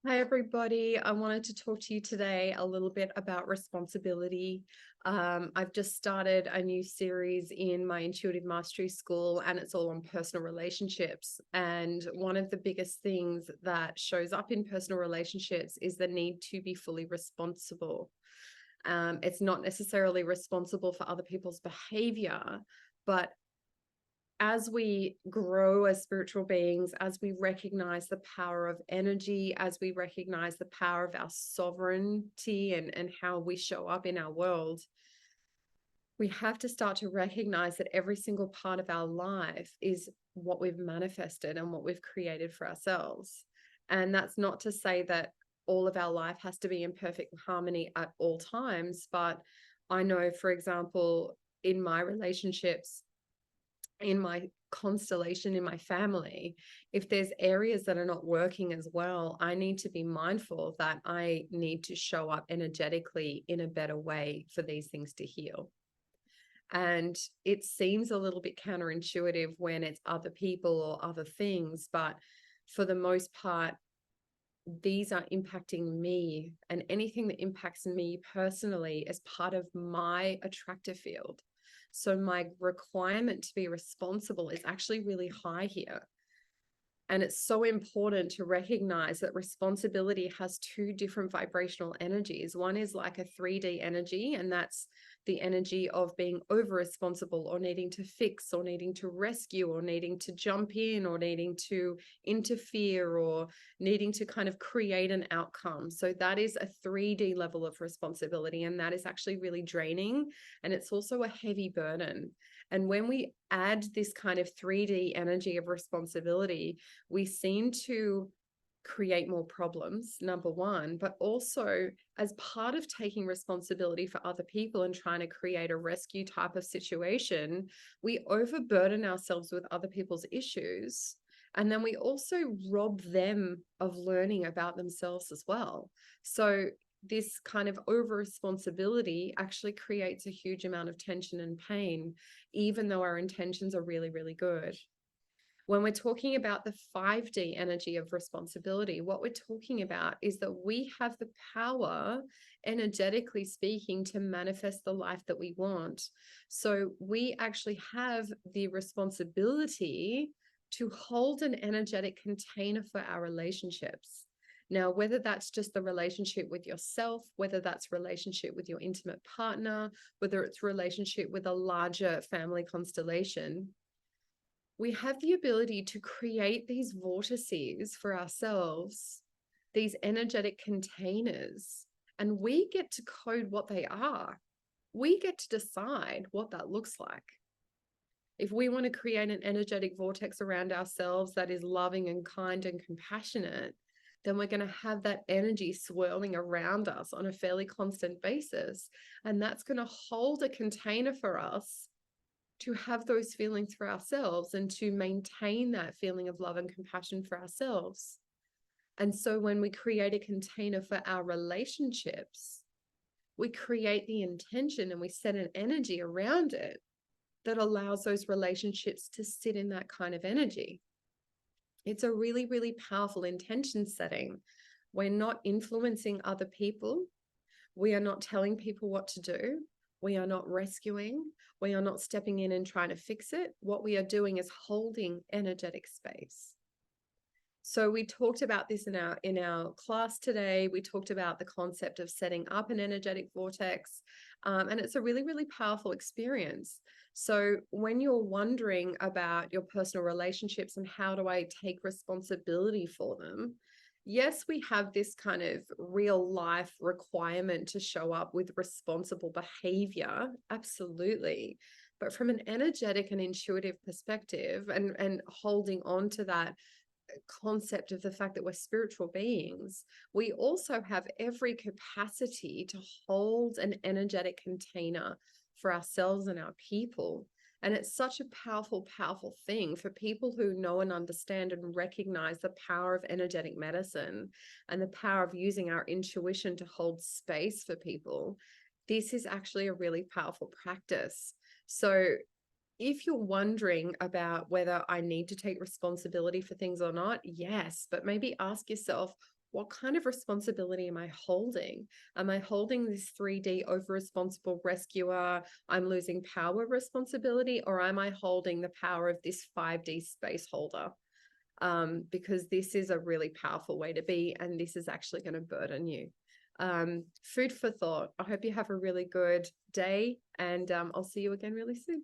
Hi, everybody. I wanted to talk to you today a little bit about responsibility. I've just started a new series in my Intuitive Mastery School, and it's all on personal relationships. And one of the biggest things that shows up in personal relationships is the need to be fully responsible. It's not necessarily responsible for other people's behavior, but as we grow as spiritual beings, as we recognize the power of energy, as we recognize the power of our sovereignty and how we show up in our world, we have to start to recognize that every single part of our life is what we've manifested and what we've created for ourselves. And that's not to say that all of our life has to be in perfect harmony at all times, but I know, for example, in my relationships, in my constellation, in my family, if there's areas that are not working as well, I need to be mindful that I need to show up energetically in a better way for these things to heal. And it seems a little bit counterintuitive when it's other people or other things, but for the most part, these are impacting me, and anything that impacts me personally is part of my attractor field. So my requirement to be responsible is actually really high here. And it's so important to recognize that responsibility has two different vibrational energies. One is like a 3D energy, and that's the energy of being over responsible or needing to fix or needing to rescue or needing to jump in or needing to interfere or needing to kind of create an outcome. So that is a 3D level of responsibility, and that is actually really draining, and it's also a heavy burden. And when we add this kind of 3D energy of responsibility, we seem to create more problems, number one, but also as part of taking responsibility for other people and trying to create a rescue type of situation, we overburden ourselves with other people's issues. And then we also rob them of learning about themselves as well. So this kind of over responsibility actually creates a huge amount of tension and pain, even though our intentions are really, really good. When we're talking about the 5D energy of responsibility, what we're talking about is that we have the power, energetically speaking, to manifest the life that we want. So we actually have the responsibility to hold an energetic container for our relationships. Now, whether that's just the relationship with yourself, whether that's relationship with your intimate partner, whether it's relationship with a larger family constellation, we have the ability to create these vortices for ourselves, these energetic containers, and we get to code what they are. We get to decide what that looks like. If we want to create an energetic vortex around ourselves that is loving and kind and compassionate, then we're going to have that energy swirling around us on a fairly constant basis. And that's going to hold a container for us to have those feelings for ourselves and to maintain that feeling of love and compassion for ourselves. And so when we create a container for our relationships, we create the intention and we set an energy around it that allows those relationships to sit in that kind of energy. It's a really, really powerful intention setting. We're not influencing other people. We are not telling people what to do. We are not rescuing. We are not stepping in and trying to fix it. What we are doing is holding energetic space. So we talked about this in our class today. We talked about the concept of setting up an energetic vortex, and it's a really, really powerful experience. So when you're wondering about your personal relationships and how do I take responsibility for them, yes, we have this kind of real life requirement to show up with responsible behavior, absolutely. But from an energetic and intuitive perspective, and holding on to that concept of the fact that we're spiritual beings, we also have every capacity to hold an energetic container for ourselves and our people. And it's such a powerful, powerful thing for people who know and understand and recognize the power of energetic medicine and the power of using our intuition to hold space for people. This is actually a really powerful practice. So if you're wondering about whether I need to take responsibility for things or not, yes, but maybe ask yourself, what kind of responsibility am I holding? Am I holding this 3D over responsible rescuer, I'm losing power responsibility, or am I holding the power of this 5D space holder? Because this is a really powerful way to be, and this is actually going to burden you. Food for thought. I hope you have a really good day, and I'll see you again really soon.